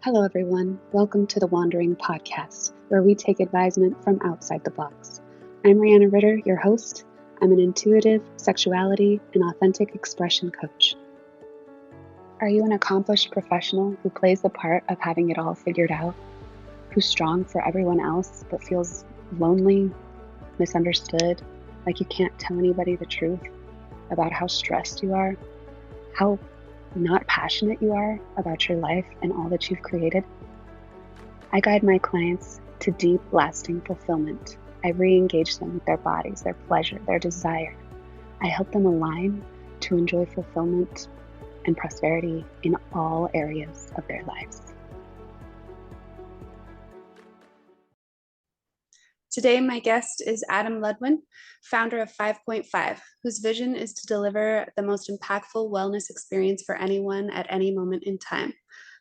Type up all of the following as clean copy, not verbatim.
Hello, everyone. Welcome to the Wandering Podcast, where we take advisement from outside the box. I'm Rihanna Ritter, your host. I'm an intuitive, sexuality, and authentic expression coach. Are you an accomplished professional who plays the part of having it all figured out? Who's strong for everyone else, but feels lonely, misunderstood, like you can't tell anybody the truth about how stressed you are, how not passionate you are about your life and all that you've created? I guide my clients to deep, lasting fulfillment. I re-engage them with their bodies, their pleasure, their desire. I help them align to enjoy fulfillment and prosperity in all areas of their lives. Today, my guest is Adam Ludwin, founder of FivePointFive, whose vision is to deliver the most impactful wellness experience for anyone at any moment in time.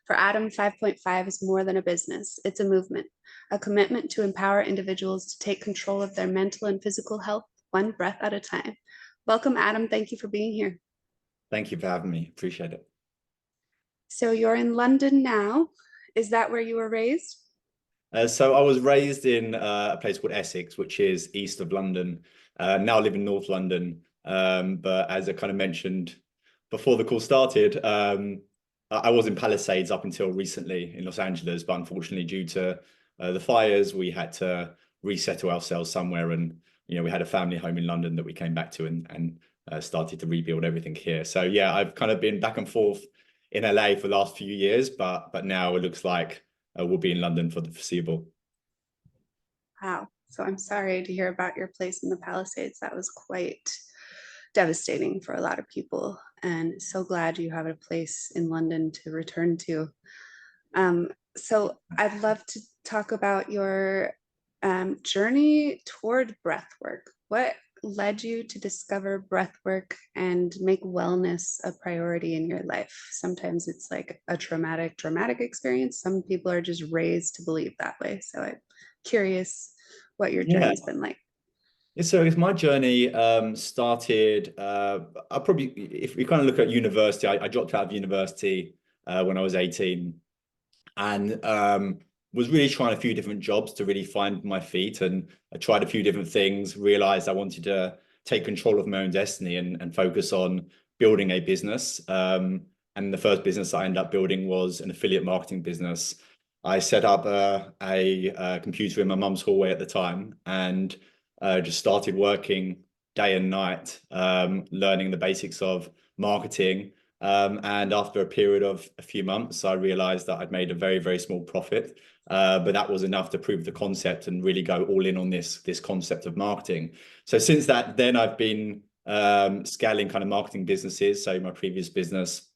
For Adam, FivePointFive is more than a business. It's a movement, a commitment to empower individuals to take control of their mental and physical health, one breath at a time. Welcome, Adam. Thank you for being here. Thank you for having me. Appreciate it. So you're in London now. Is that where you were raised? So I was raised in a place called Essex, which is east of London. Now I live in North London. But as I kind of mentioned before the call started, I was in Palisades up until recently in Los Angeles. But unfortunately, due to the fires, we had to resettle ourselves somewhere. And, we had a family home in London that we came back to and started to rebuild everything here. So, yeah, I've kind of been back and forth in LA for the last few years. But now it looks like we'll be in London for the foreseeable. Wow. So I'm sorry to hear about your place in the Palisades. That was quite devastating for a lot of people. And so glad you have a place in London to return to. So I'd love to talk about your journey toward breathwork. What led you to discover breathwork and make wellness a priority in your life? Sometimes it's like a traumatic experience. Some people are just raised to believe that way. So I'm curious what your journey's been like. So if my journey started, I probably, if we kind of look at university, I dropped out of university when I was 18 and was really trying a few different jobs to really find my feet. And I tried a few different things, realized I wanted to take control of my own destiny and focus on building a business. And the first business I ended up building was an affiliate marketing business. I set up a computer in my mum's hallway at the time and just started working day and night, learning the basics of marketing. And after a period of a few months, I realized that I'd made a very, very small profit. But that was enough to prove the concept and really go all in on this concept of marketing. So since then I've been scaling kind of marketing businesses. So my previous business,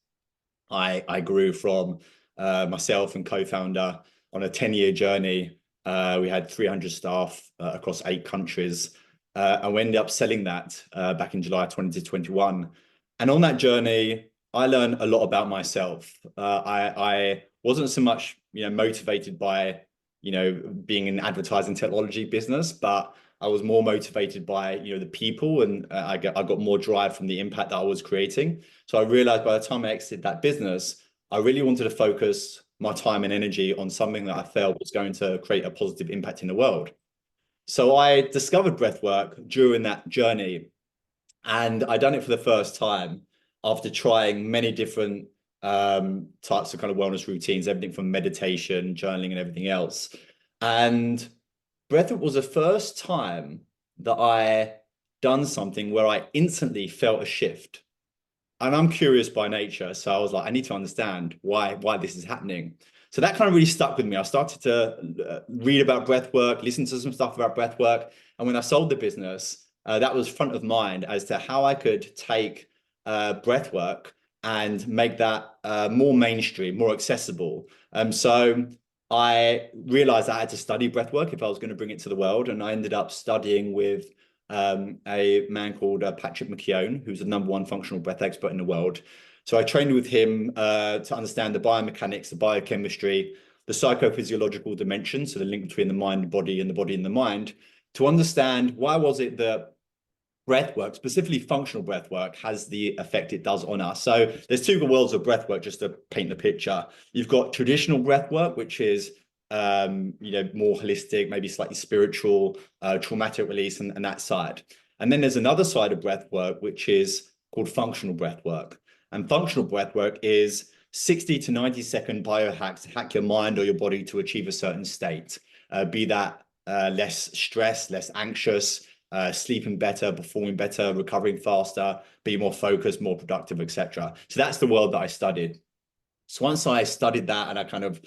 I grew from myself and co-founder on a 10-year journey. We had 300 staff across 8 countries. And we ended up selling that back in July 2021. And on that journey, I learned a lot about myself. I wasn't so much, motivated by, being in advertising technology business, but I was more motivated by, the people, and I got more drive from the impact that I was creating. So I realized by the time I exited that business, I really wanted to focus my time and energy on something that I felt was going to create a positive impact in the world. So I discovered breathwork during that journey, and I done it for the first time after trying many different types of kind of wellness routines, everything from meditation, journaling, and everything else. And breathwork was the first time that I done something where I instantly felt a shift. And I'm curious by nature, so I was like, I need to understand why this is happening. So that kind of really stuck with me. I started to read about breathwork, listen to some stuff about breathwork, and when I sold the business, that was front of mind as to how I could take breathwork and make that more mainstream, more accessible. So I realized I had to study breathwork if I was going to bring it to the world, and I ended up studying with a man called Patrick McKeown, who's the #1 functional breath expert in the world. So I trained with him to understand the biomechanics, the biochemistry, the psychophysiological dimension, so the link between the mind, body, and the body and the mind, to understand why was it that breath work, specifically functional breath work, has the effect it does on us. So there's two worlds of breath work, just to paint the picture. You've got traditional breath work, which is more holistic, maybe slightly spiritual, traumatic release, and that side. And then there's another side of breath work, which is called functional breath work. And functional breath work is 60 to 90-second biohacks to hack your mind or your body to achieve a certain state, be that less stressed, less anxious, sleeping better, performing better, recovering faster, be more focused, more productive, etc. So that's the world that I studied. So once I studied that and I kind of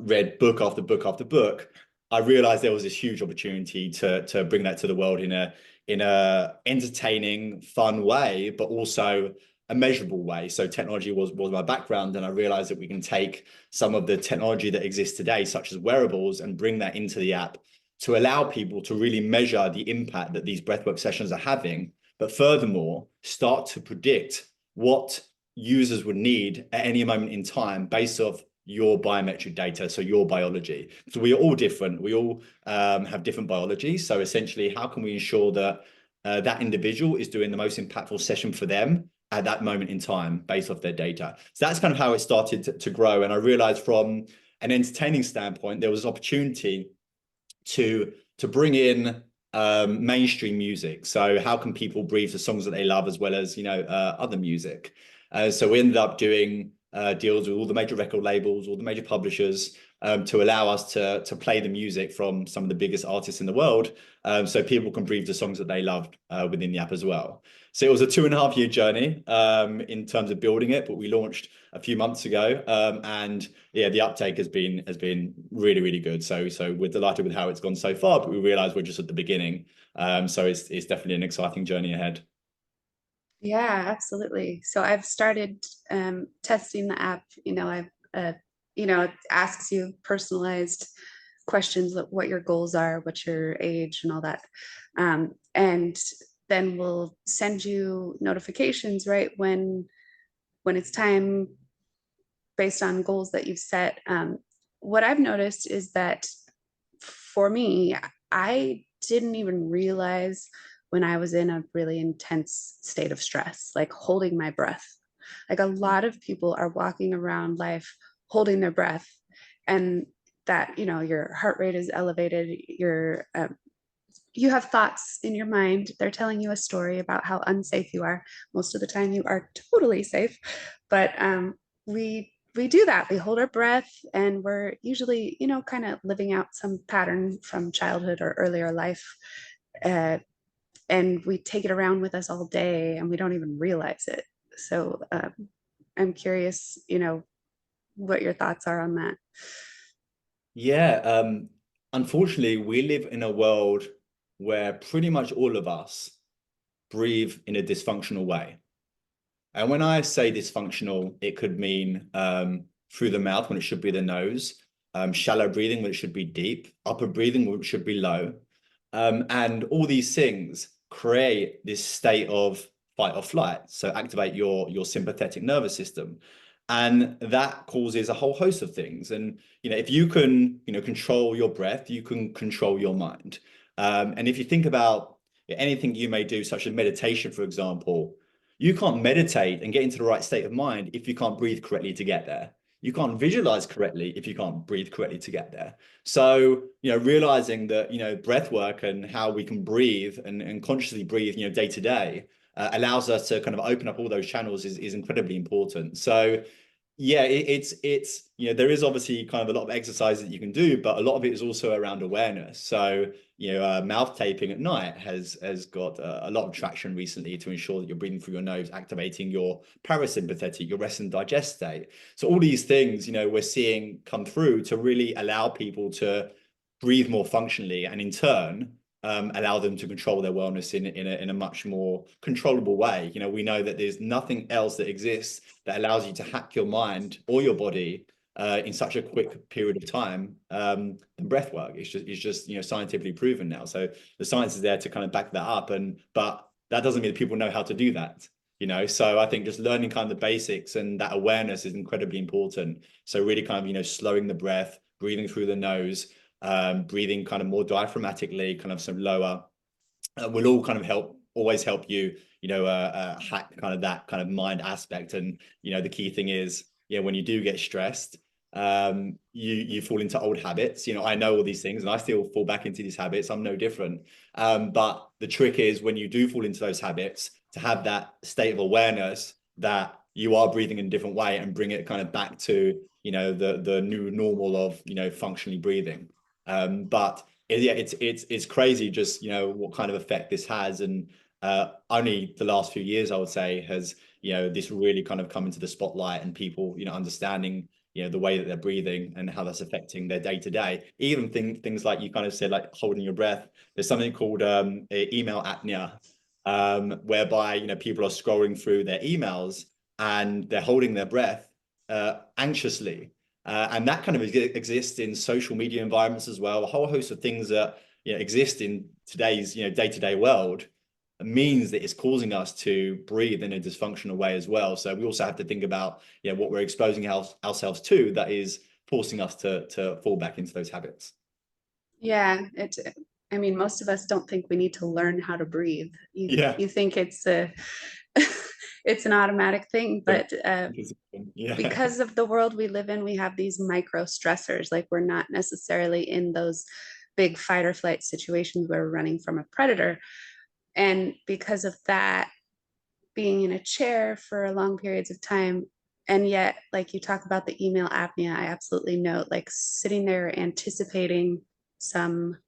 read book after book after book, I realized there was this huge opportunity to bring that to the world in a entertaining, fun way, but also a measurable way. So technology was my background, and I realized that we can take some of the technology that exists today, such as wearables, and bring that into the app to allow people to really measure the impact that these breathwork sessions are having, but furthermore, start to predict what users would need at any moment in time based off your biometric data, so your biology. So we are all different. We all have different biology. So essentially, how can we ensure that that individual is doing the most impactful session for them at that moment in time based off their data? So that's kind of how it started to grow. And I realized from an entertaining standpoint, there was opportunity to bring in mainstream music. So how can people breathe the songs that they love as well as other music? So we ended up doing deals with all the major record labels, all the major publishers, to allow us to play the music from some of the biggest artists in the world, so people can breathe the songs that they loved within the app as well. So it was a 2.5-year journey in terms of building it, but we launched a few months ago, and yeah, the uptake has been really, really good. So we're delighted with how it's gone so far, but we realize we're just at the beginning. So it's definitely an exciting journey ahead. Yeah, absolutely. So I've started testing the app. I've it asks you personalized questions, like what your goals are, what's your age, and all that. And then we'll send you notifications right when it's time, based on goals that you've set. What I've noticed is that for me, I didn't even realize when I was in a really intense state of stress, like holding my breath. Like a lot of people are walking around life holding their breath, and that, your heart rate is elevated, you have thoughts in your mind. They're telling you a story about how unsafe you are. Most of the time, you are totally safe, but we do that. We hold our breath, and we're usually, kind of living out some pattern from childhood or earlier life, uh, and we take it around with us all day, and we don't even realize it. So I'm curious, what your thoughts are on that. Yeah, unfortunately, we live in a world where pretty much all of us breathe in a dysfunctional way. And when I say dysfunctional, it could mean through the mouth when it should be the nose, shallow breathing when it should be deep, upper breathing when it should be low. And all these things create this state of fight or flight. So activate your sympathetic nervous system. And that causes a whole host of things. And if you can control your breath, you can control your mind. And if you think about anything you may do, such as meditation, for example, you can't meditate and get into the right state of mind if you can't breathe correctly to get there. You can't visualize correctly if you can't breathe correctly to get there. So, realizing that, breath work and how we can breathe and consciously breathe, day to day, allows us to kind of open up all those channels is incredibly important. So yeah, it's there is obviously kind of a lot of exercises that you can do, but a lot of it is also around awareness. So mouth taping at night has got a lot of traction recently to ensure that you're breathing through your nose, activating your parasympathetic, your rest and digest state. So all these things we're seeing come through to really allow people to breathe more functionally, and in turn allow them to control their wellness in a much more controllable way. We know that there's nothing else that exists that allows you to hack your mind or your body in such a quick period of time than breath work. It's just scientifically proven now. So the science is there to kind of back that up, but that doesn't mean that people know how to do that. So I think just learning kind of the basics and that awareness is incredibly important. So really kind of slowing the breath, breathing through the nose, breathing kind of more diaphragmatically, kind of some lower will all kind of always help you, hack kind of that kind of mind aspect. And, the key thing is, when you do get stressed, you fall into old habits. I know all these things and I still fall back into these habits. I'm no different. But the trick is when you do fall into those habits, to have that state of awareness that you are breathing in a different way and bring it kind of back to, the new normal of, functionally breathing. But yeah, it's crazy just, what kind of effect this has. And only the last few years, I would say, has, this really kind of come into the spotlight, and people, understanding, the way that they're breathing and how that's affecting their day to day. Even things like you kind of said, like holding your breath. There's something called email apnea, whereby, people are scrolling through their emails and they're holding their breath anxiously. And that kind of exists in social media environments as well. A whole host of things that exist in today's day-to-day world means that it's causing us to breathe in a dysfunctional way as well. So we also have to think about what we're exposing ourselves to that is forcing us to fall back into those habits. Yeah, I mean, most of us don't think we need to learn how to breathe. You think it's a it's an automatic thing, but because of the world we live in, we have these micro stressors. Like, we're not necessarily in those big fight or flight situations where we're running from a predator. And because of that, being in a chair for long periods of time, and yet, like you talk about the email apnea, I absolutely note, like, sitting there anticipating some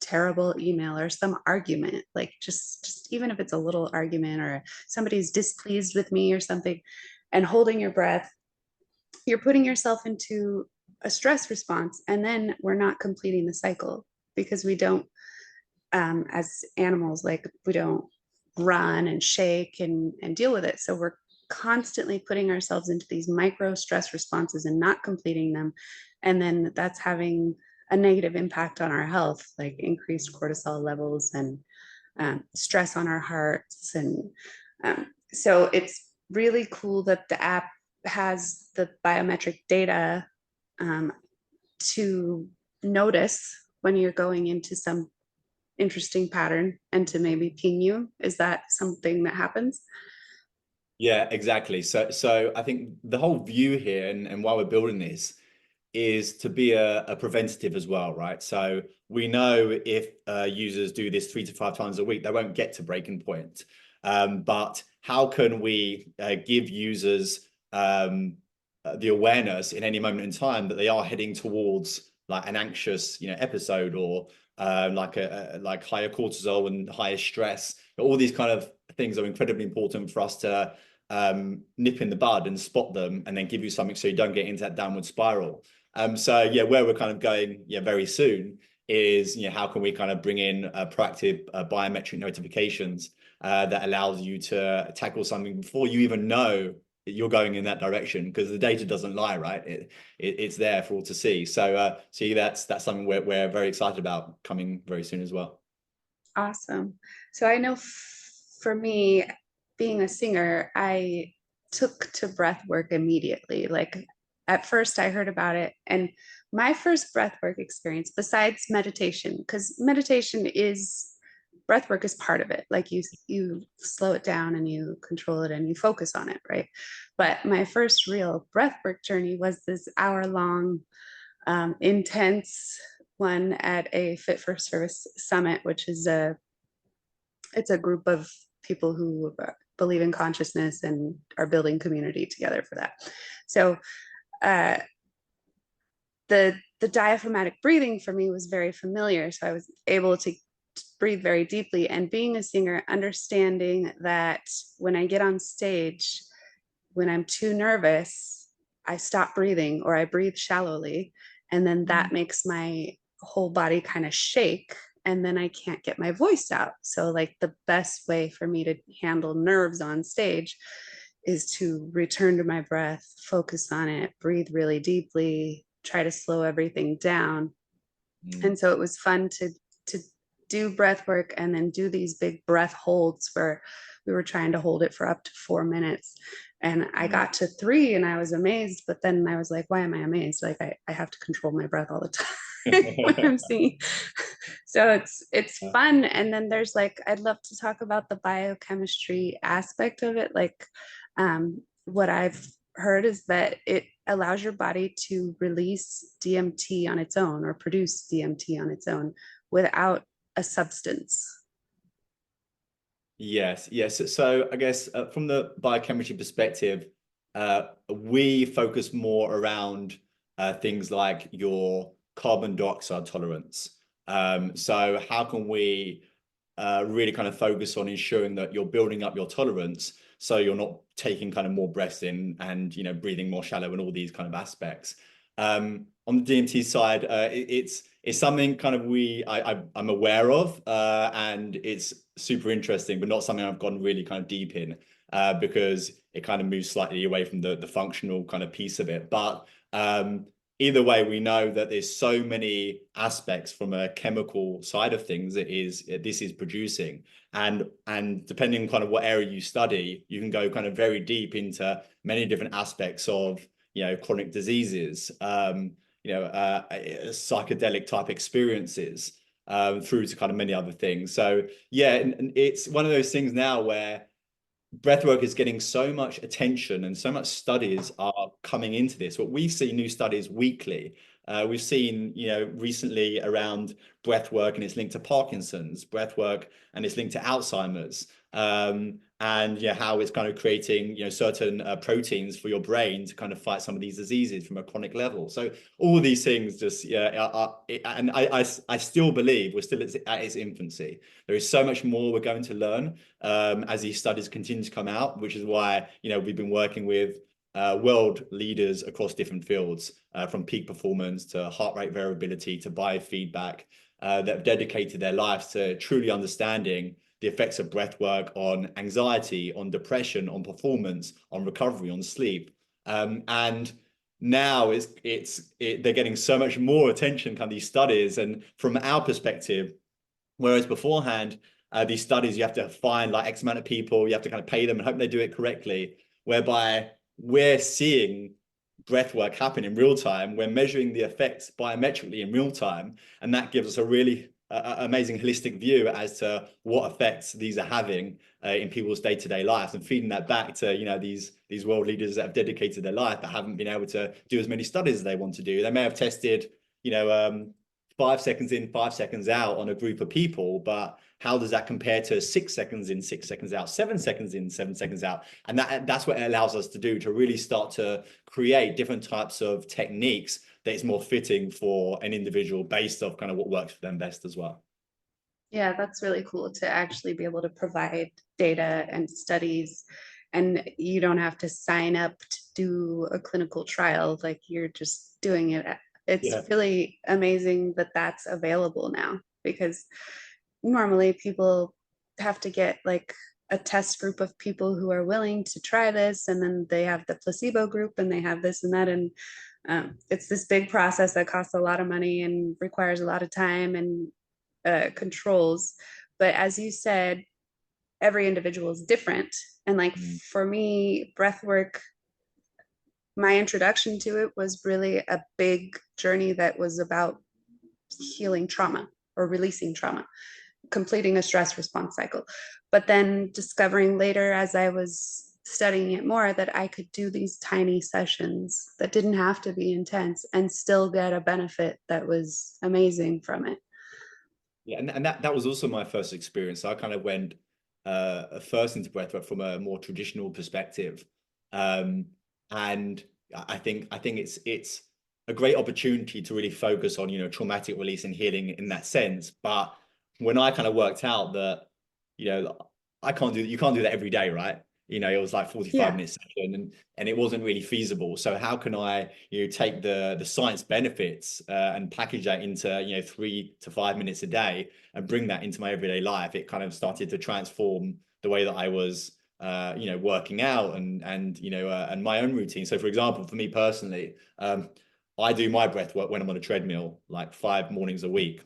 terrible email or some argument, like just even if it's a little argument or somebody's displeased with me or something, and holding your breath, you're putting yourself into a stress response, and then we're not completing the cycle, because we don't, as animals, like, we don't run and shake and deal with it. So we're constantly putting ourselves into these micro stress responses and not completing them. And then that's having a negative impact on our health, like increased cortisol levels and stress on our hearts. And so it's really cool that the app has the biometric data to notice when you're going into some interesting pattern and to maybe ping you. Is that something that happens? Yeah, exactly. So I think the whole view here, and why we're building this, is to be a preventative as well, right? So we know if users do this 3 to 5 times a week, they won't get to breaking point. But how can we give users the awareness in any moment in time that they are heading towards like an anxious, episode, or like higher cortisol and higher stress? All these kind of things are incredibly important for us to nip in the bud and spot them, and then give you something so you don't get into that downward spiral. So yeah, where we're kind of going very soon is, how can we kind of bring in proactive biometric notifications that allows you to tackle something before you even know that you're going in that direction, because the data doesn't lie, right? It's there for all to see. So that's something we're very excited about coming very soon as well. Awesome. So I know for me, being a singer, I took to breath work immediately. Like, at first I heard about it, and my first breathwork experience, besides meditation, because breathwork is part of it. Like, you slow it down and you control it and you focus on it, right? But my first real breathwork journey was this hour-long, intense one at a Fit for Service summit, which is it's a group of people who believe in consciousness and are building community together for that. So the diaphragmatic breathing for me was very familiar. So I was able to breathe very deeply. And being a singer, understanding that when I get on stage, when I'm too nervous, I stop breathing or I breathe shallowly. And then that makes my whole body kind of shake. And then I can't get my voice out. So, like, the best way for me to handle nerves on stage is to return to my breath, focus on it, breathe really deeply, try to slow everything down. And so it was fun to do breath work and then do these big breath holds where we were trying to hold it for up to 4 minutes. And I got to 3 and I was amazed, but then I was like, why am I amazed? Like, I have to control my breath all the time. what I'm seeing. So it's fun. And then there's like, I'd love to talk about the biochemistry aspect of it. Like what I've heard is that it allows your body to release DMT on its own or produce DMT on its own without a substance. Yes. So I guess from the biochemistry perspective, we focus more around things like your carbon dioxide tolerance. So how can we really kind of focus on ensuring that you're building up your tolerance so you're not taking kind of more breaths in and breathing more shallow and all these kind of aspects. On the DMT side, it's something kind of I'm aware of, and it's super interesting, but not something I've gone really kind of deep in, because it kind of moves slightly away from the functional kind of piece of it. But either way, we know that there's so many aspects from a chemical side of things that this is producing, and depending on kind of what area you study, you can go kind of very deep into many different aspects of chronic diseases, psychedelic type experiences, through to kind of many other things. So yeah, and it's one of those things now where breathwork is getting so much attention and so much studies are coming into this. But we see new studies weekly. We've seen, recently around breathwork and it's linked to Parkinson's, breathwork and it's linked to Alzheimer's, and how it's kind of creating, certain proteins for your brain to kind of fight some of these diseases from a chronic level. So all these things just, and I still believe we're still at its infancy. There is so much more we're going to learn as these studies continue to come out, which is why, we've been working with world leaders across different fields, from peak performance to heart rate variability to biofeedback, that have dedicated their lives to truly understanding the effects of breath work on anxiety, on depression, on performance, on recovery, on sleep. And now they're getting so much more attention, kind of these studies. And from our perspective, whereas beforehand, these studies, you have to find like X amount of people, you have to kind of pay them and hope they do it correctly, whereby we're seeing breath work happen in real time. We're measuring the effects biometrically in real time, and that gives us a really amazing holistic view as to what effects these are having in people's day-to-day lives, and feeding that back to these world leaders that have dedicated their life but haven't been able to do as many studies as they want to do. They may have tested 5 seconds in, 5 seconds out on a group of people, but how does that compare to 6 seconds in, 6 seconds out, 7 seconds in, 7 seconds out? And that's what it allows us to do, to really start to create different types of techniques that is more fitting for an individual based off kind of what works for them best as well. Yeah, that's really cool to actually be able to provide data and studies, and you don't have to sign up to do a clinical trial, like you're just doing it. It's really amazing that that's available now, because normally people have to get like a test group of people who are willing to try this, and then they have the placebo group and they have this and that, and it's this big process that costs a lot of money and requires a lot of time and controls. But as you said, every individual is different, and like for me, breath work, my introduction to it was really a big journey that was about healing trauma or releasing trauma, completing a stress response cycle. But then discovering later, as I was studying it more, that I could do these tiny sessions that didn't have to be intense and still get a benefit that was amazing from it. Yeah, and that was also my first experience. I kind of went first into breathwork from a more traditional perspective, and I think it's a great opportunity to really focus on traumatic release and healing in that sense. But when I kind of worked out that you can't do that every day, right? It was like 45 minutes session, and it wasn't really feasible. So how can I take the science benefits and package that into 3 to 5 minutes a day and bring that into my everyday life? It kind of started to transform the way that I was working out and my own routine. So for example, for me personally, I do my breath work when I'm on a treadmill, like 5 mornings a week.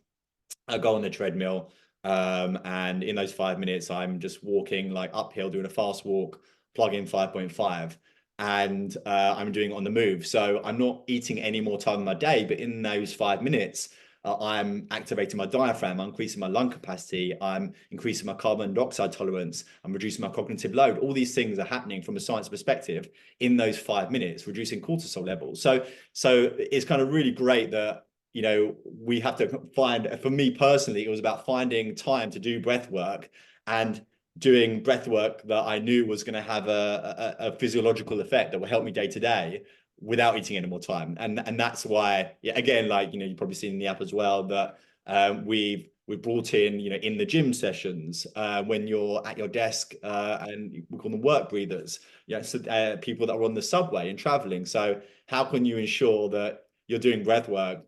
I go on the treadmill, and in those 5 minutes, I'm just walking like uphill, doing a fast walk, plug in FivePointFive, and I'm doing it on the move. So I'm not eating any more time in my day, but in those 5 minutes, I'm activating my diaphragm, I'm increasing my lung capacity, I'm increasing my carbon dioxide tolerance, I'm reducing my cognitive load. All these things are happening from a science perspective in those 5 minutes, reducing cortisol levels. So it's kind of really great that, you know, we have to find, for me personally, it was about finding time to do breath work and doing breath work that I knew was going to have a physiological effect that will help me day to day without eating any more time. And that's why, yeah, again, like, you know, you've probably seen in the app as well that we've brought in, you know, in the gym sessions, when you're at your desk, and we call them work breathers. Yeah, so people that are on the subway and traveling. So how can you ensure that you're doing breath work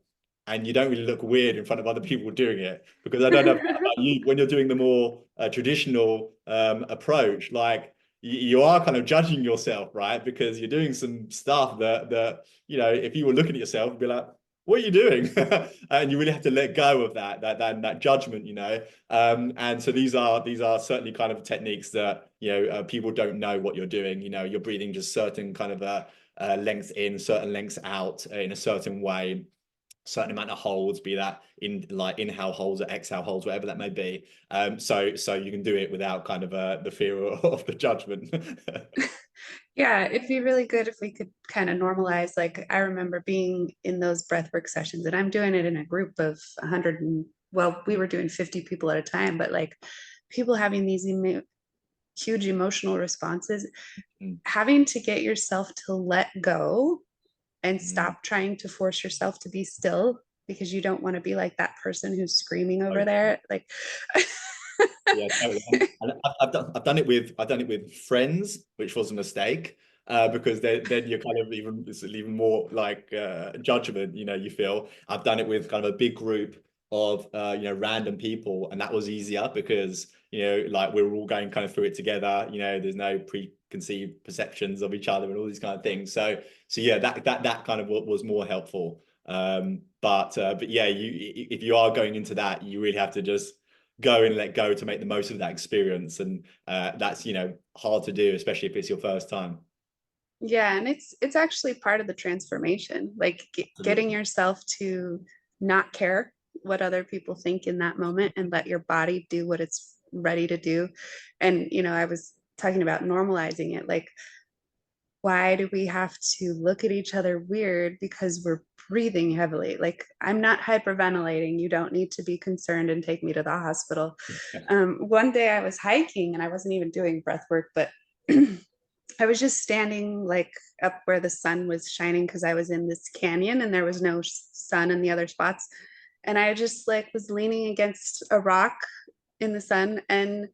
and you don't really look weird in front of other people doing it? Because I don't know about you, when you're doing the more traditional approach, like you are kind of judging yourself, right? Because you're doing some stuff that you know, if you were looking at yourself, you'd be like, what are you doing? And you really have to let go of that judgment, you know. And so these are certainly kind of techniques that, you know, people don't know what you're doing. You know, you're breathing just certain kind of lengths in, certain lengths out, in a certain way, certain amount of holds, be that in like inhale holds or exhale holds, whatever that may be. So you can do it without kind of the fear of the judgment. Yeah, it'd be really good if we could kind of normalize. Like, I remember being in those breathwork sessions, and I'm doing it in a group of 100 and, well, we were doing 50 people at a time, but like people having these huge emotional responses, having to get yourself to let go and stop trying to force yourself to be still because you don't want to be like that person who's screaming over there. Like, Yeah, totally. And I've done it with friends, which was a mistake, because then you're kind of it's even more like judgment, you know, you feel. I've done it with kind of a big group of you know, random people, and that was easier because, you know, like we're all going kind of through it together, you know, there's no preconceived perceptions of each other and all these kind of things. So yeah, that kind of was more helpful. But yeah, if you are going into that, you really have to just go and let go to make the most of that experience. And that's, you know, hard to do, especially if it's your first time. yeah, and it's actually part of the transformation, like getting yourself to not care what other people think in that moment and let your body do what it's ready to do. And you know, I was talking about normalizing it. Like, why do we have to look at each other weird because we're breathing heavily? Like, I'm not hyperventilating. You don't need to be concerned and take me to the hospital. One day I was hiking and I wasn't even doing breath work, but I was just standing like up where the sun was shining because I was in this canyon and there was no sun in the other spots. And I just like was leaning against a rock in the sun, and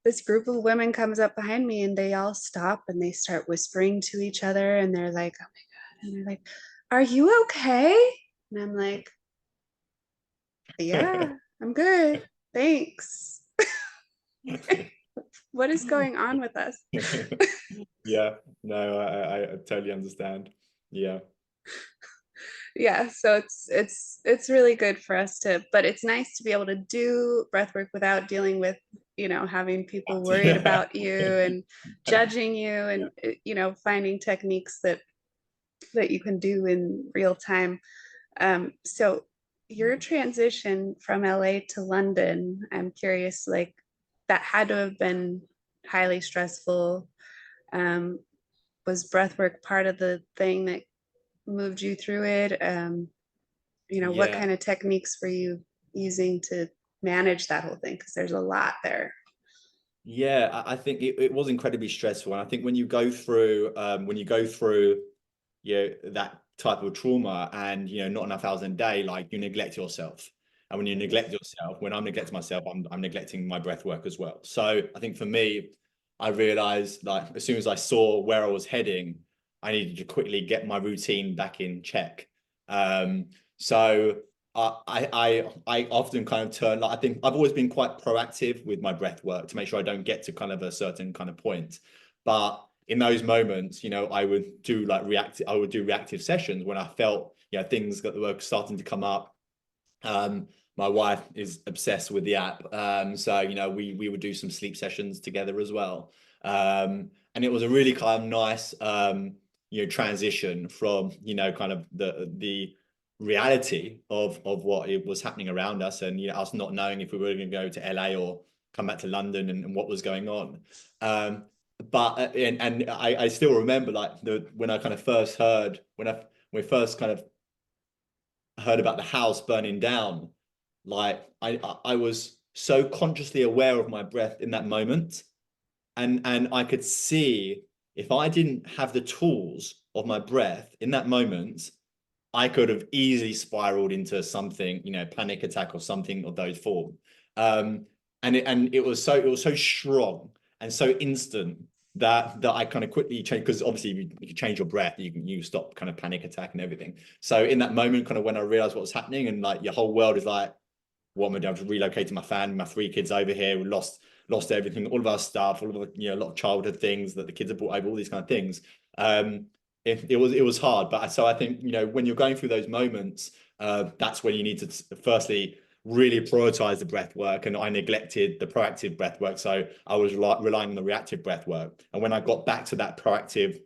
this group of women comes up behind me and they all stop and they start whispering to each other and they're like, oh my God. And they're like, are you okay? And I'm like, yeah, I'm good. Thanks. What is going on with us? Yeah, no, I totally understand. Yeah. Yeah, so it's really good for us to, but it's nice to be able to do breath work without dealing with, you know, having people worried about you and judging you, and you know, finding techniques that you can do in real time. So your transition from LA to London, I'm curious, like that had to have been highly stressful. Um, was breath work part of the thing that moved you through it? You know, what Yeah. kind of techniques were you using to manage that whole thing? Because there's a lot there. Yeah, I think it was incredibly stressful. And I think when you go through you know, that type of trauma and, you know, not enough hours in a day, like you neglect yourself. And when you neglect yourself, when I'm neglecting myself, I'm neglecting my breath work as well. So I think for me, I realized, like, as soon as I saw where I was heading, I needed to quickly get my routine back in check. So I often kind of turn, like, I think I've always been quite proactive with my breath work to make sure I don't get to kind of a certain kind of point. But in those moments, you know, I would do reactive sessions when I felt, you know, things that were starting to come up. My wife is obsessed with the app. So, you know, we would do some sleep sessions together as well. And it was a really kind of nice, you know, transition from, you know, kind of the reality of what it was happening around us, and us not knowing if we were going to go to LA or come back to London, and what was going on. But and I still remember, like, when I kind of first heard, when we first kind of heard about the house burning down, like I was so consciously aware of my breath in that moment, and I could see, if I didn't have the tools of my breath in that moment, I could have easily spiraled into something, panic attack or something of those form. And it was so strong and so instant that I kind of quickly changed, because obviously you change your breath, you stop kind of panic attack and everything. So in that moment, kind of when I realized what was happening, and like your whole world is like, what am I doing? I was relocating my family, my 3 kids over here. We lost everything, all of our stuff, all of the, a lot of childhood things that the kids have brought over, all these kind of things. It was hard, but so I think, when you're going through those moments, that's when you need to firstly really prioritize the breath work. And I neglected the proactive breath work, so I was relying on the reactive breath work. And when I got back to that proactive,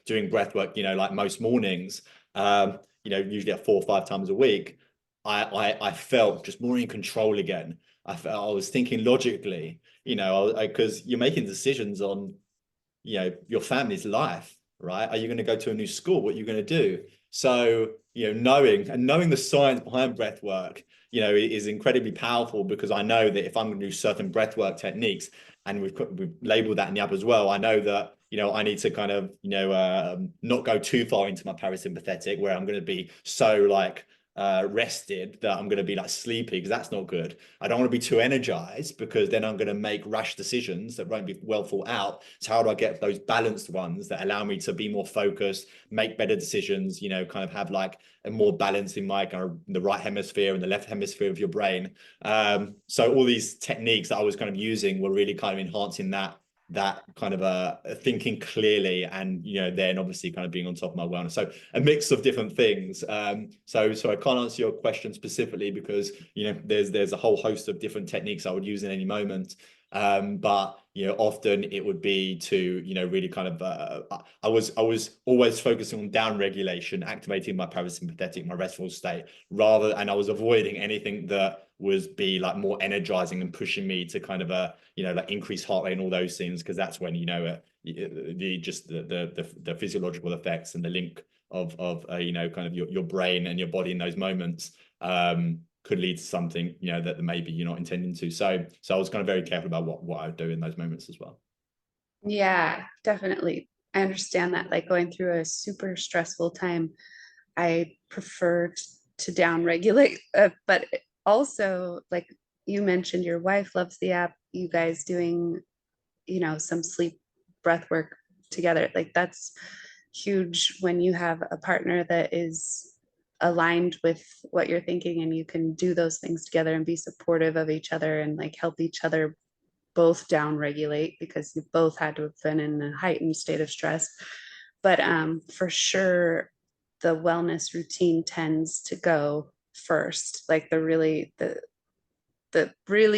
doing breath work, like most mornings, usually at 4 or 5 times a week, I felt just more in control again. I was thinking logically, because you're making decisions on, your family's life, right? Are you going to go to a new school? What are you going to do? So, knowing the science behind breath work, is incredibly powerful, because I know that if I'm going to do certain breath work techniques, and we've labeled that in the app as well, I know that, I need to kind of, not go too far into my parasympathetic, where I'm going to be so like rested that I'm going to be like sleepy, because that's not good. I don't want to be too energized, because then I'm going to make rash decisions that won't be well thought out. So how do I get those balanced ones that allow me to be more focused, make better decisions, kind of have like a more balance in my kind of the right hemisphere and the left hemisphere of your brain. So all these techniques that I was kind of using were really kind of enhancing that kind of thinking clearly, and then obviously kind of being on top of my wellness. So a mix of different things. So I can't answer your question specifically, because there's a whole host of different techniques I would use in any moment. But often it would be to really kind of I was always focusing on down regulation, activating my parasympathetic, my restful state, and I was avoiding anything that was be like more energizing and pushing me to kind of like increase heart rate and all those things, because that's when the physiological effects and the link of kind of your brain and your body in those moments could lead to something that maybe you're not intending to. So I was kind of very careful about what I would do in those moments as well. Yeah, definitely. I understand that, like going through a super stressful time, I prefer to down regulate, but also, like you mentioned, your wife loves the app, you guys doing some sleep breath work together, like that's huge when you have a partner that is aligned with what you're thinking, and you can do those things together and be supportive of each other and like help each other both down regulate, because you both had to have been in a heightened state of stress. But for sure the wellness routine tends to go first, like the really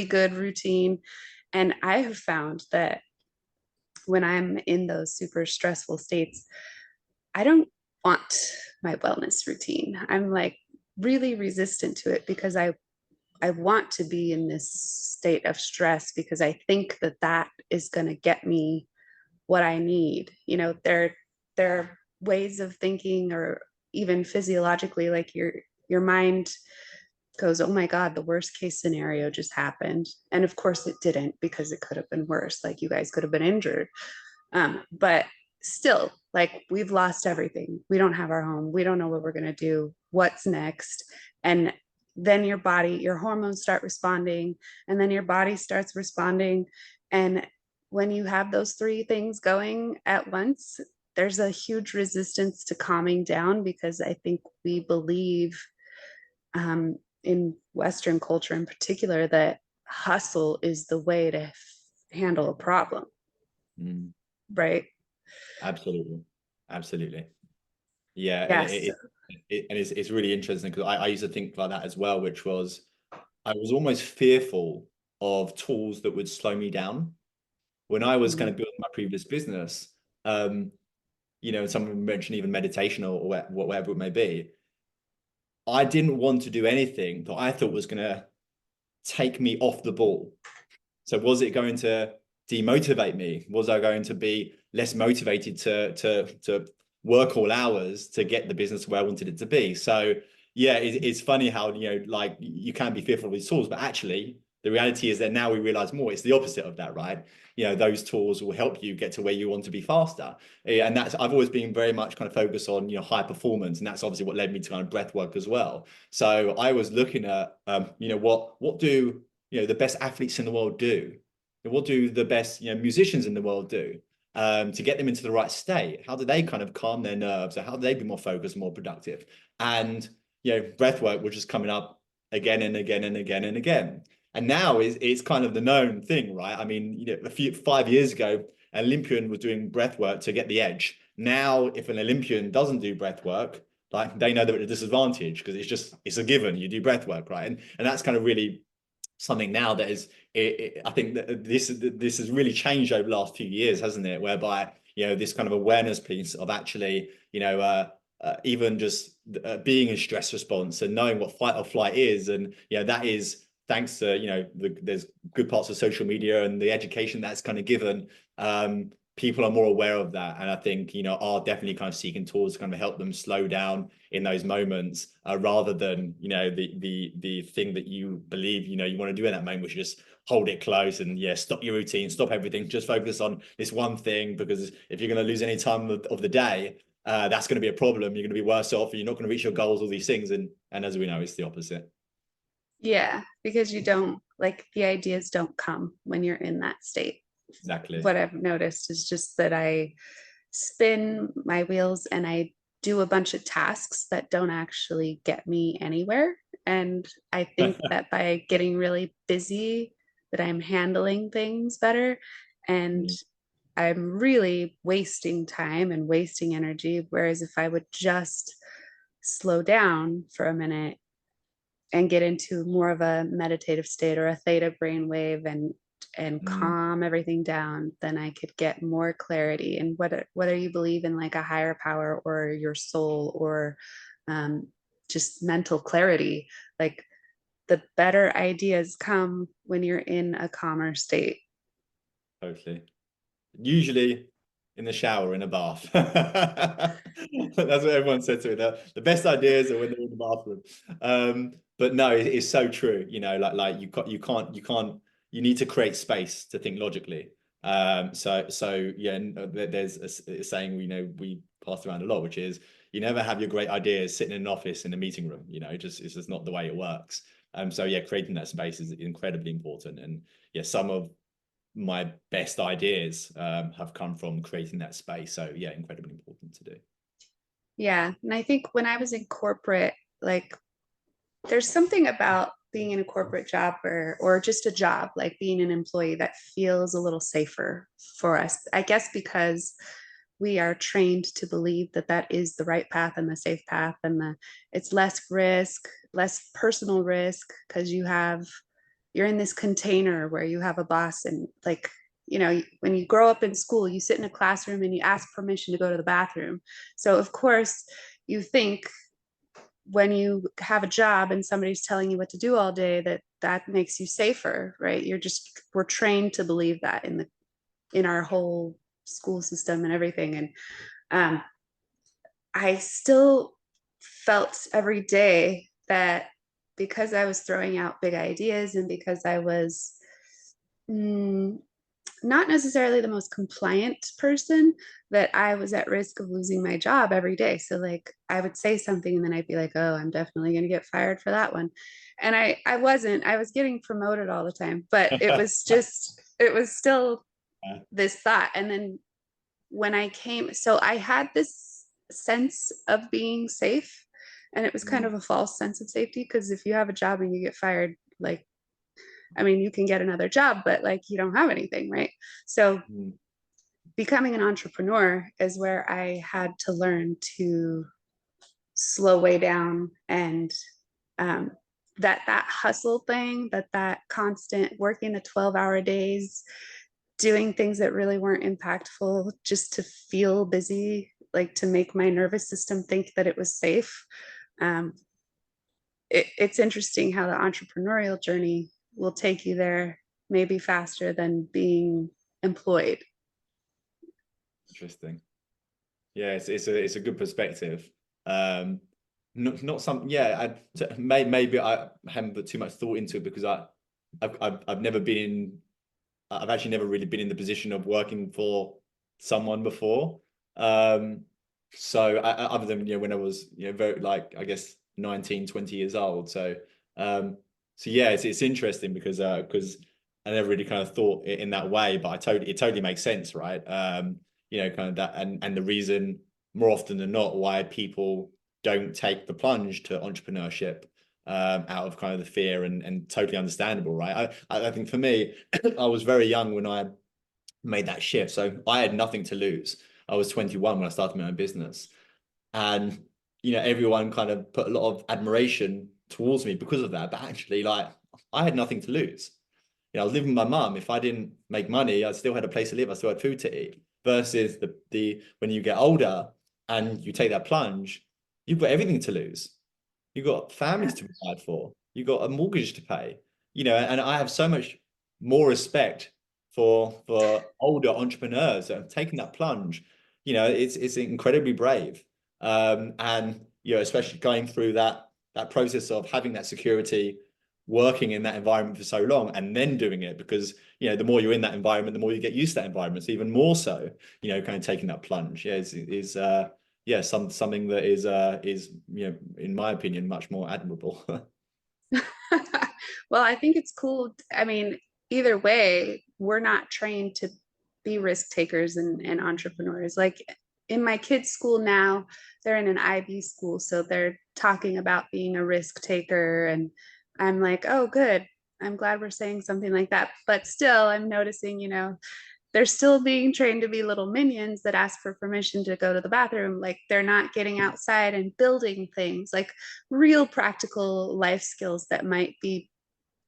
good routine. And I have found that when I'm in those super stressful states, I don't want my wellness routine. I'm like really resistant to it, because I want to be in this state of stress, because I think that is going to get me what I need. There are ways of thinking, or even physiologically, like your mind goes, oh my God, the worst case scenario just happened. And of course it didn't, because it could have been worse. Like you guys could have been injured. But still, like we've lost everything. We don't have our home. We don't know what we're going to do. What's next? And then your hormones start responding, and then your body starts responding. And when you have those 3 things going at once, there's a huge resistance to calming down, because I think we believe in Western culture in particular that hustle is the way to handle a problem. Right. Absolutely. Yeah. Yes. And it's really interesting, because I used to think like that as well, which was, I was almost fearful of tools that would slow me down when I was kind of building my previous business. Someone mentioned even meditation or whatever it may be. I didn't want to do anything that I thought was going to take me off the ball. So was it going to demotivate me? Was I going to be less motivated to work all hours to get the business where I wanted it to be? So yeah, it's funny how, like you can be fearful of these tools, but actually the reality is that now we realize more, it's the opposite of that, right? Those tools will help you get to where you want to be faster. And I've always been very much kind of focused on, high performance. And that's obviously what led me to kind of breath work as well. So I was looking at, what do, the best athletes in the world do? What do the best, musicians in the world do? To get them into the right state? How do they kind of calm their nerves? Or how do they be more focused, more productive? And, breath work was just coming up again and again and again and again. And now it's kind of the known thing, right? I mean, 5 years ago, an Olympian was doing breath work to get the edge. Now, if an Olympian doesn't do breath work, like they know they're at a disadvantage because it's a given. You do breath work, right? And that's kind of really something now that is, I think that this has really changed over the last few years, hasn't it? Whereby, this kind of awareness piece of actually, even just being in stress response and knowing what fight or flight is. And, that is thanks to, there's good parts of social media and the education that's kind of given. People are more aware of that, and I think are definitely kind of seeking tools to kind of help them slow down in those moments, rather than the thing that you believe you want to do in that moment, which is just hold it close and stop your routine, stop everything, just focus on this one thing, because if you're going to lose any time of the day, that's going to be a problem. You're going to be worse off, you're not going to reach your goals, all these things, and as we know, it's the opposite. Yeah, because you don't, like, the ideas don't come when you're in that state. Exactly. What I've noticed is just that I spin my wheels and I do a bunch of tasks that don't actually get me anywhere. And I think that by getting really busy, that I'm handling things better, and I'm really wasting time and wasting energy. Whereas if I would just slow down for a minute and get into more of a meditative state or a theta brainwave and calm everything down, then I could get more clarity. And whether you believe in like a higher power or your soul or just mental clarity, like the better ideas come when you're in a calmer state. Totally. Usually in the shower, in a bath. That's what everyone said to me. The best ideas are when they're in the bathroom. But no, it's so true. Like you need to create space to think logically. So yeah, there's a saying we pass around a lot, which is you never have your great ideas sitting in an office in a meeting room. It's just not the way it works. So yeah, creating that space is incredibly important. And yeah, some of my best ideas have come from creating that space. So yeah, incredibly important to do. Yeah. And I think when I was in corporate, like there's something about being in a corporate job or just a job, like being an employee, that feels a little safer for us. I guess because we are trained to believe that that is the right path and the safe path, and it's less risk, less personal risk, because you're in this container where you have a boss. And like, when you grow up in school, you sit in a classroom and you ask permission to go to the bathroom. So of course you think when you have a job and somebody's telling you what to do all day, that makes you safer, right? We're trained to believe that in our whole school system and everything. And I still felt every day that because I was throwing out big ideas and because I was not necessarily the most compliant person, that I was at risk of losing my job every day. So like I would say something and then I'd be like, oh, I'm definitely going to get fired for that one. And I was getting promoted all the time, but it was still this thought. And then when so I had this sense of being safe, and it was kind of a false sense of safety, because if you have a job and you get fired, like, I mean, you can get another job, but like you don't have anything, right? So becoming an entrepreneur is where I had to learn to slow way down, and that hustle thing, that constant working the 12-hour days, doing things that really weren't impactful just to feel busy, like to make my nervous system think that it was safe. it's interesting how the entrepreneurial journey will take you there maybe faster than being employed. Interesting. Yeah, it's a good perspective. Not something. Yeah, maybe I haven't put too much thought into it because I've never been. I've actually never really been in the position of working for someone before. So other than, when I was, very, like, I guess 19, 20 years old. So yeah, it's interesting because I never really kind of thought it in that way, but it totally makes sense, right? Kind of that, and the reason more often than not why people don't take the plunge to entrepreneurship, out of kind of the fear, and totally understandable, right? I think for me, I was very young when I made that shift, so I had nothing to lose. I was 21 when I started my own business, and everyone kind of put a lot of admiration towards me because of that. But actually, like, I had nothing to lose. I was living with my mum. If I didn't make money, I still had a place to live. I still had food to eat. Versus the when you get older and you take that plunge, you've got everything to lose. You've got families to provide for. You've got a mortgage to pay. And I have so much more respect for older entrepreneurs that have taken that plunge. It's incredibly brave. And especially going through that process of having that security, working in that environment for so long, and then doing it, because the more you're in that environment, the more you get used to that environment. So even more so, kind of taking that plunge. Yeah, is yeah, something that is in my opinion much more admirable. Well, I think it's cool. I mean, either way, we're not trained to be risk takers and entrepreneurs. Like in my kids' school now, they're in an IB school, so they're talking about being a risk taker. And I'm like, oh, good. I'm glad we're saying something like that. But still, I'm noticing, they're still being trained to be little minions that ask for permission to go to the bathroom. Like they're not getting outside and building things, like real practical life skills that might be.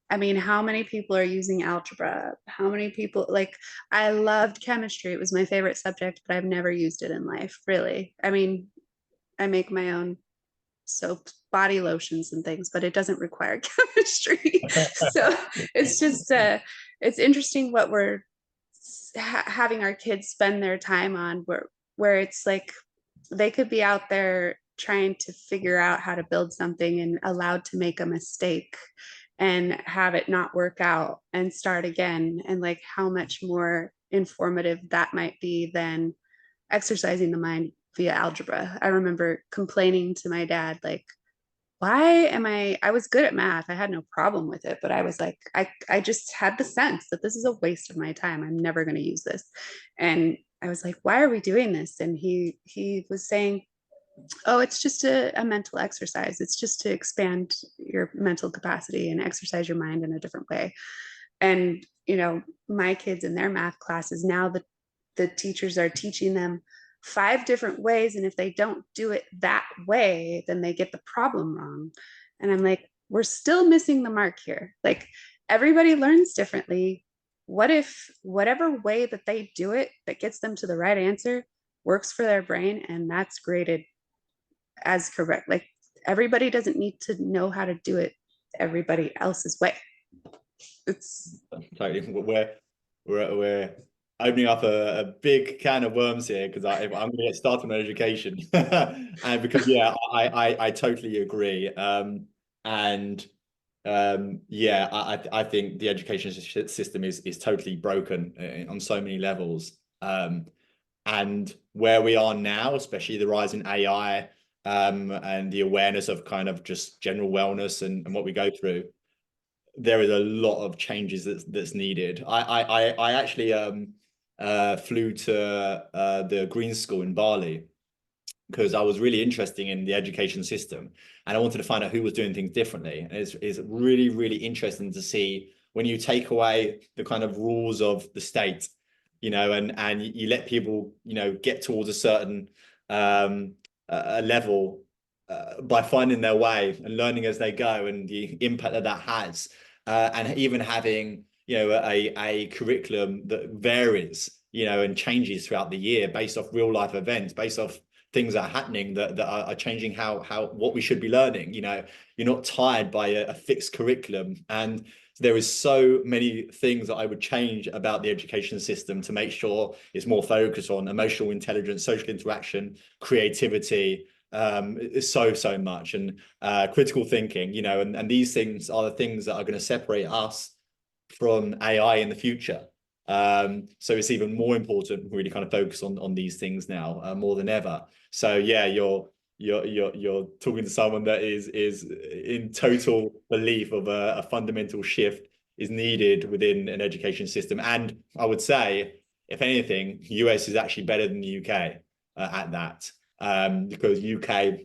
I mean, how many people are using algebra? How many people, like, I loved chemistry. It was my favorite subject, but I've never used it in life, really. I mean, I make my own soap, body lotions and things, but it doesn't require chemistry. So it's just, it's interesting what we're having our kids spend their time on, where it's like they could be out there trying to figure out how to build something and allowed to make a mistake and have it not work out and start again, and like how much more informative that might be than exercising the mind via algebra. I remember complaining to my dad, like, why am I was good at math. I had no problem with it, but I was like, I just had the sense that this is a waste of my time. I'm never going to use this. And I was like, why are we doing this? And he was saying, oh, it's just a mental exercise. It's just to expand your mental capacity and exercise your mind in a different way. And, my kids in their math classes now, the teachers are teaching them 5 different ways. And if they don't do it that way, then they get the problem wrong. And I'm like, we're still missing the mark here. Like everybody learns differently. What if whatever way that they do it that gets them to the right answer works for their brain and that's graded as correct? Like everybody doesn't need to know how to do it everybody else's way. It's Totally. We're opening up a big can of worms here, because I'm going to get started on education. And because, yeah, I totally agree. And yeah, I think the education system is totally broken on so many levels. And where we are now, especially the rise in AI, and the awareness of kind of just general wellness and what we go through, there is a lot of changes that's needed. I actually flew to the Green School in Bali because I was really interested in the education system, and I wanted to find out who was doing things differently. And it's really, really interesting to see when you take away the kind of rules of the state, and you let people, get towards a certain a level, by finding their way and learning as they go, and the impact that has, and even having a curriculum that varies, and changes throughout the year based off real life events, based off things that are happening that are changing how what we should be learning. You know, you're not tied by a fixed curriculum, and there is so many things that I would change about the education system to make sure it's more focused on emotional intelligence, social interaction, creativity, so much, and critical thinking, you know, and these things are the things that are going to separate us from AI in the future. So it's even more important really kind of focus on these things now, more than ever. So yeah, you're talking to someone that is in total belief of a fundamental shift is needed within an education system. And I would say, if anything, US is actually better than the UK at that, because UK,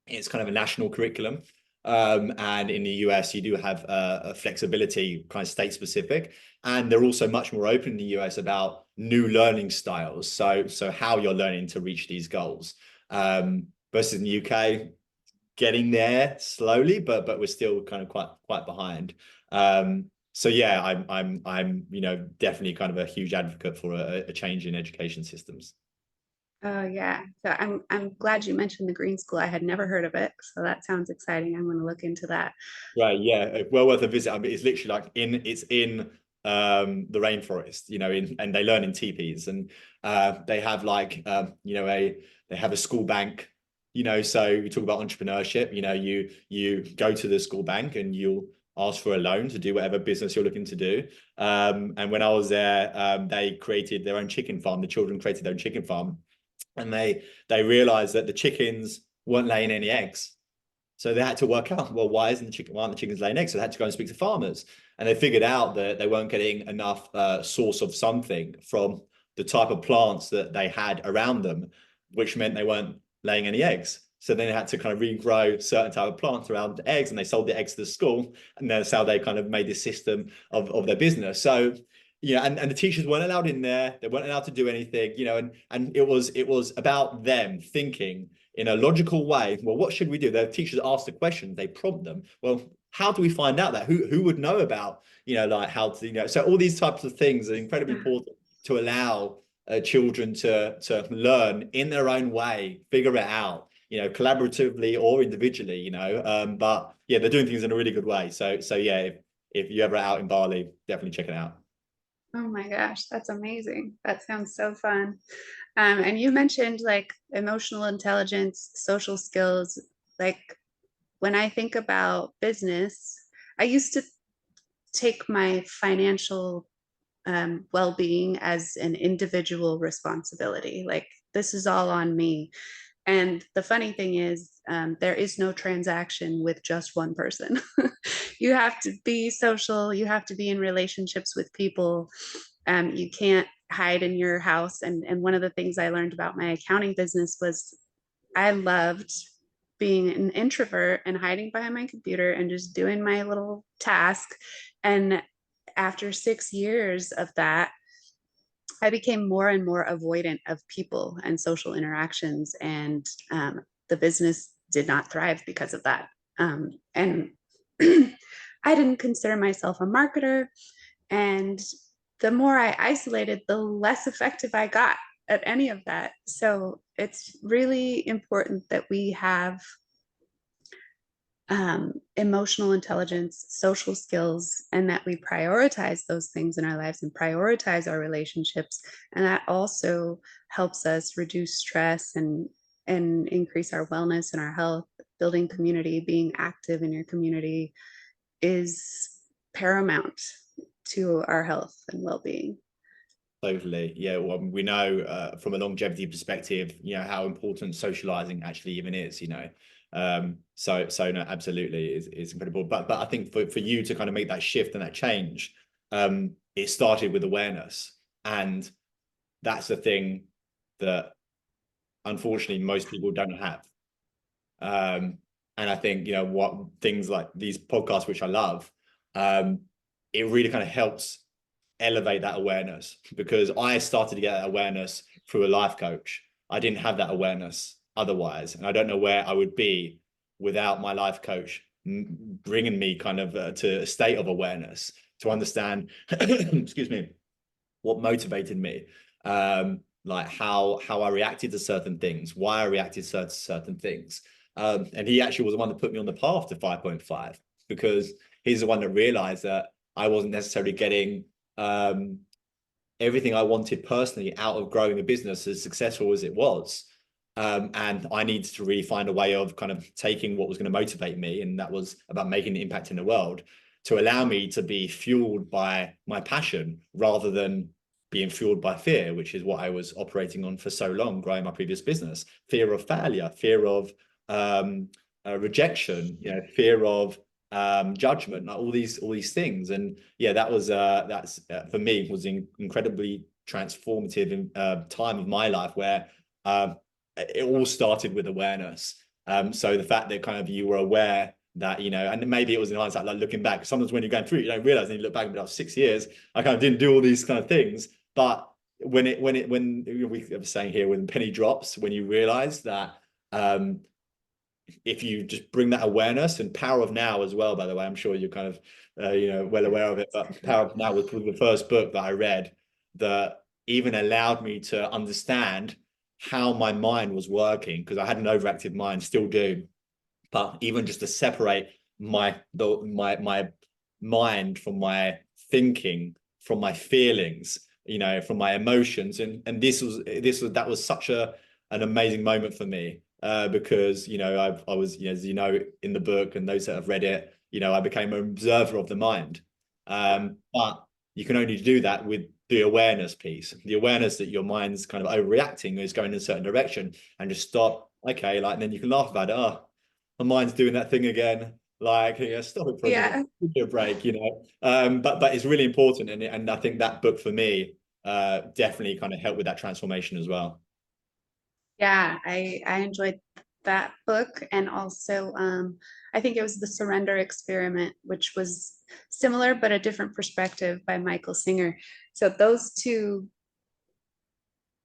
it's kind of a national curriculum. And in the US, you do have a flexibility kind of state specific. And they're also much more open in the US about new learning styles. So how you're learning to reach these goals. Versus in the UK, getting there slowly, but we're still kind of quite behind. So yeah, I'm you know, definitely kind of a huge advocate for a change in education systems. Oh yeah. So I'm glad you mentioned the green school. I had never heard of it. So that sounds exciting. I'm going to look into that. Right, yeah, well worth a visit. I mean, it's literally like it's in the rainforest, you know, and they learn in teepees, and they have like you know, they have a school bank, you know. So you talk about entrepreneurship, you know, you go to the school bank and you'll ask for a loan to do whatever business you're looking to do. And when I was there, they created their own chicken farm. The children created their own chicken farm, and they realized that the chickens weren't laying any eggs. So they had to work out, well, why aren't the chickens laying eggs? So they had to go and speak to farmers. And they figured out that they weren't getting enough source of something from the type of plants that they had around them, which meant they weren't laying any eggs. So then they had to kind of regrow certain type of plants around eggs, and they sold the eggs to the school. And that's how they kind of made this system of their business. So yeah, and the teachers weren't allowed in there. They weren't allowed to do anything, you know, and it was about them thinking in a logical way. Well, what should we do? The teachers ask the question, they prompt them. Well, how do we find out that? Who would know about, you know, like how to, you know, so all these types of things are incredibly important to allow children to learn in their own way, figure it out, you know, collaboratively or individually, you know. But yeah, they're doing things in a really good way. So yeah, if you're ever out in Bali, definitely check it out. Oh my gosh, that's amazing. That sounds so fun. And you mentioned like emotional intelligence, social skills. Like when I think about business, I used to take my financial well-being as an individual responsibility. Like this is all on me. And the funny thing is, there is no transaction with just one person. You have to be social, you have to be in relationships with people. You can't hide in your house. And one of the things I learned about my accounting business was I loved being an introvert and hiding behind my computer and just doing my little task. And after 6 years of that, I became more and more avoidant of people and social interactions, and the business did not thrive because of that. And I didn't consider myself a marketer, and the more I isolated, the less effective I got at any of that. So it's really important that we have emotional intelligence, social skills, and that we prioritize those things in our lives and prioritize our relationships. And that also helps us reduce stress and increase our wellness and our health. Building community, being active in your community is paramount to our health and well-being. Totally. Yeah. Well, we know from a longevity perspective, you know, how important socializing actually even is, you know. So no, absolutely is incredible. But I think for you to kind of make that shift and that change, it started with awareness. And that's the thing that unfortunately most people don't have. And I think, you know, what things like these podcasts, which I love, it really kind of helps elevate that awareness, because I started to get that awareness through a life coach. I didn't have that awareness otherwise, and I don't know where I would be without my life coach bringing me kind of to a state of awareness to understand excuse me, what motivated me, like how I reacted to certain things, why I reacted to certain things. And he actually was the one that put me on the path to 5.5, because he's the one that realized that I wasn't necessarily getting everything I wanted personally out of growing a business as successful as it was. And I needed to really find a way of kind of taking what was going to motivate me, and that was about making an impact in the world, to allow me to be fueled by my passion rather than being fueled by fear, which is what I was operating on for so long, growing my previous business. Fear of failure, fear of rejection, fear of judgment, like all these things. And yeah, that was that's for me was an incredibly transformative time of my life, where it all started with awareness. So the fact that kind of you were aware that, and maybe it was in hindsight, like looking back, sometimes when you're going through it, you don't realize, and you look back and be like, 6 years, I kind of didn't do all these kind of things. But when we were saying here, when penny drops, when you realize that, if you just bring that awareness, and Power of Now as well, by the way, I'm sure you're kind of, well aware of it, but Power of Now was probably the first book that I read that even allowed me to understand how my mind was working, because I had an overactive mind, still do, but even just to separate my mind from my thinking, from my feelings, from my emotions, and that was such an amazing moment for me, because I was, as in the book, and those that have read it, I became an observer of the mind, but you can only do that with the awareness piece, the awareness that your mind's kind of overreacting, is going in a certain direction, and just stop. Okay, like, and then you can laugh about it. Oh, my mind's doing that thing again. Like, stop it for a minute, give me a break, but it's really important, and I think that book for me definitely kind of helped with that transformation as well. Yeah, I enjoyed that book, and also I think it was The Surrender Experiment, which was similar but a different perspective, by Michael Singer. So those two,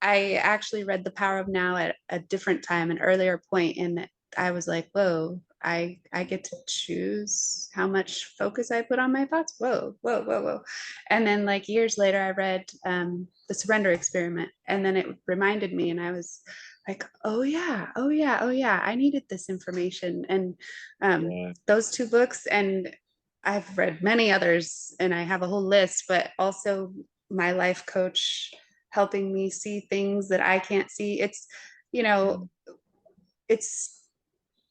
I actually read The Power of Now at a different time, an earlier point, and I was like, whoa, I get to choose how much focus I put on my thoughts. Whoa, whoa, whoa, whoa. And then like years later, I read The Surrender Experiment, and then it reminded me, and I was like, oh yeah, oh yeah, oh yeah, I needed this information. And those two books, and I've read many others, and I have a whole list, but also my life coach helping me see things that I can't see. It's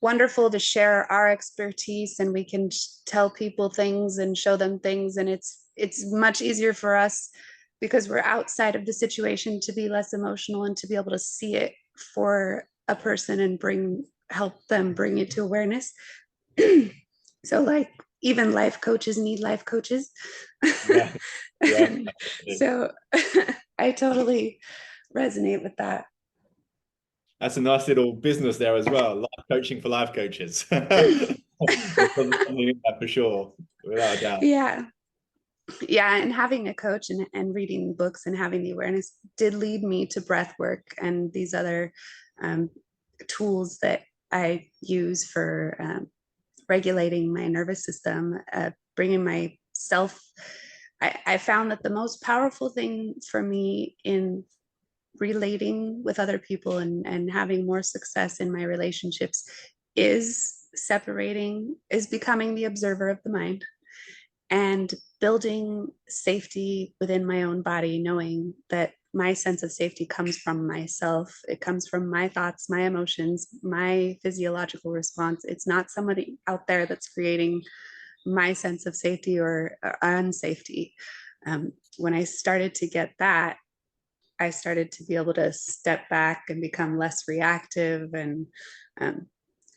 wonderful to share our expertise, and we can tell people things and show them things, and it's much easier for us, because we're outside of the situation, to be less emotional and to be able to see it for a person and help them bring it to awareness. So like, even life coaches need life coaches. Yeah, yeah. So I totally resonate with that. That's a nice little business there as well. Life coaching for life coaches. For sure, without a doubt. Yeah. Yeah. And having a coach and reading books and having the awareness did lead me to breath work and these other tools that I use for regulating my nervous system, bringing myself. I found that the most powerful thing for me in relating with other people and having more success in my relationships is becoming the observer of the mind and building safety within my own body, knowing that my sense of safety comes from myself. It comes from my thoughts, my emotions, my physiological response. It's not somebody out there that's creating my sense of safety or unsafety. When I started to get that, I started to be able to step back and become less reactive, and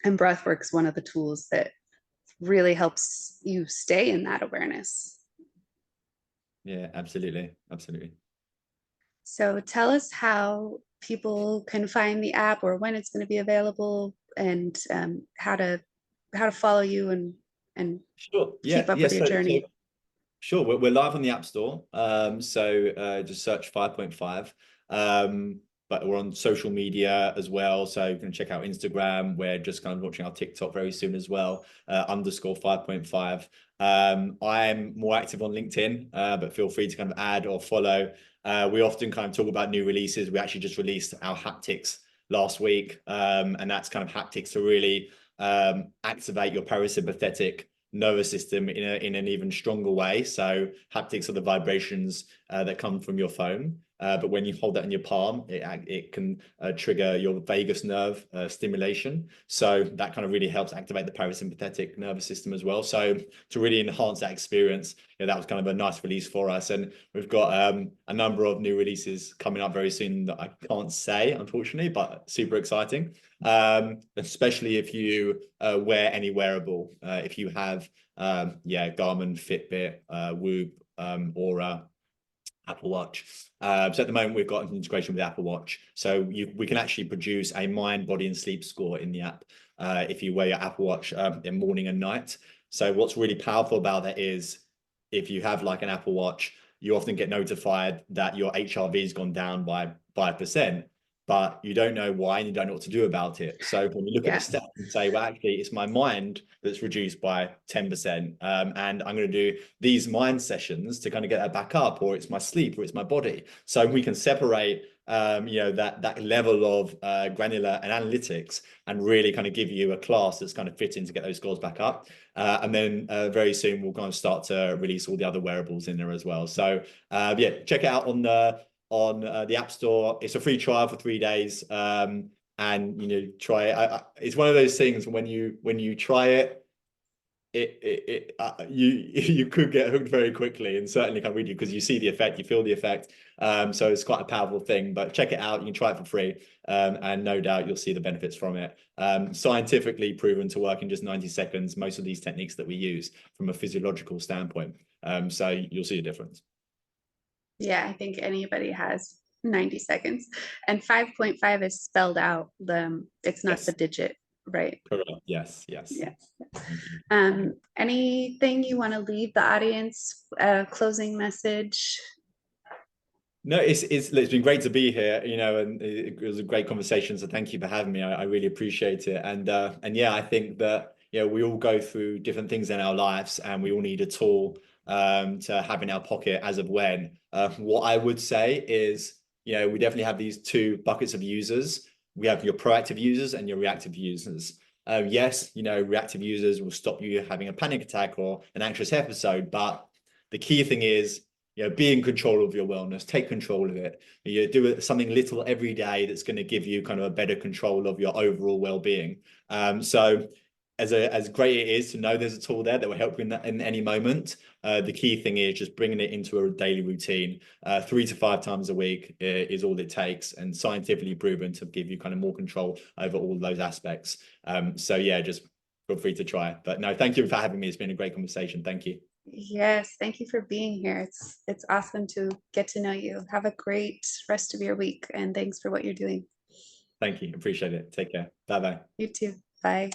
breathwork's one of the tools that really helps you stay in that awareness. Yeah, absolutely, absolutely. So tell us how people can find the app, or when it's going to be available, and how to follow you and Sure. keep Yeah, up yeah. with your So journey. sure, we're live on the App Store. So just search 5.5. but we're on social media as well. So you can check out Instagram. We're just kind of launching our TikTok very soon as well, _5.5. I'm more active on LinkedIn, but feel free to kind of add or follow. We often kind of talk about new releases. We actually just released our haptics last week, and that's kind of haptics to really activate your parasympathetic nervous system in an even stronger way. So haptics are the vibrations that come from your phone. But when you hold that in your palm, it can trigger your vagus nerve stimulation. So that kind of really helps activate the parasympathetic nervous system as well. So to really enhance that experience, that was kind of a nice release for us. And we've got a number of new releases coming up very soon that I can't say, unfortunately, but super exciting. Especially if you wear any wearable. If you have, Garmin, Fitbit, Whoop, Aura, Apple Watch. So at the moment, we've got an integration with Apple Watch. So we can actually produce a mind, body, and sleep score in the app if you wear your Apple Watch in morning and night. So what's really powerful about that is if you have like an Apple Watch, you often get notified that your HRV has gone down by 5%, but you don't know why and you don't know what to do about it. So when you look at the stats and say, well, actually, it's my mind that's reduced by 10%, and I'm going to do these mind sessions to kind of get that back up, or it's my sleep, or it's my body. So we can separate that level of granular and analytics and really kind of give you a class that's kind of fitting to get those scores back up. And then very soon we'll kind of start to release all the other wearables in there as well. So check it out on the App Store. It's a free trial for 3 days, and try it. It's one of those things when you try it, you could get hooked very quickly, and certainly can read you because you see the effect, you feel the effect. So it's quite a powerful thing. But check it out. You can try it for free, and no doubt you'll see the benefits from it. Scientifically proven to work in just 90 seconds. Most of these techniques that we use from a physiological standpoint. So you'll see a difference. Yeah, I think anybody has 90 seconds. And 5.5 is spelled out. It's not the digit, right? Correct. Yes. Yeah. Anything you want to leave the audience, closing message? No, it's been great to be here, and it was a great conversation. So thank you for having me. I really appreciate it. And yeah, I think that we all go through different things in our lives, and we all need a tool to have in our pocket as of when. What I would say is, we definitely have these two buckets of users. We have your proactive users and your reactive users. Yes, reactive users will stop you having a panic attack or an anxious episode, but the key thing is, be in control of your wellness, take control of it. You do something little every day that's going to give you kind of a better control of your overall well-being. So as great it is to know there's a tool there that will help you in any moment, the key thing is just bringing it into a daily routine. 3 to 5 times a week is all it takes, and scientifically proven to give you kind of more control over all those aspects. So yeah, just feel free to try it. But no, thank you for having me. It's been a great conversation. Thank you. Yes, thank you for being here. It's awesome to get to know you. Have a great rest of your week, and thanks for what you're doing. Thank you. Appreciate it. Take care. Bye-bye. You too. Bye.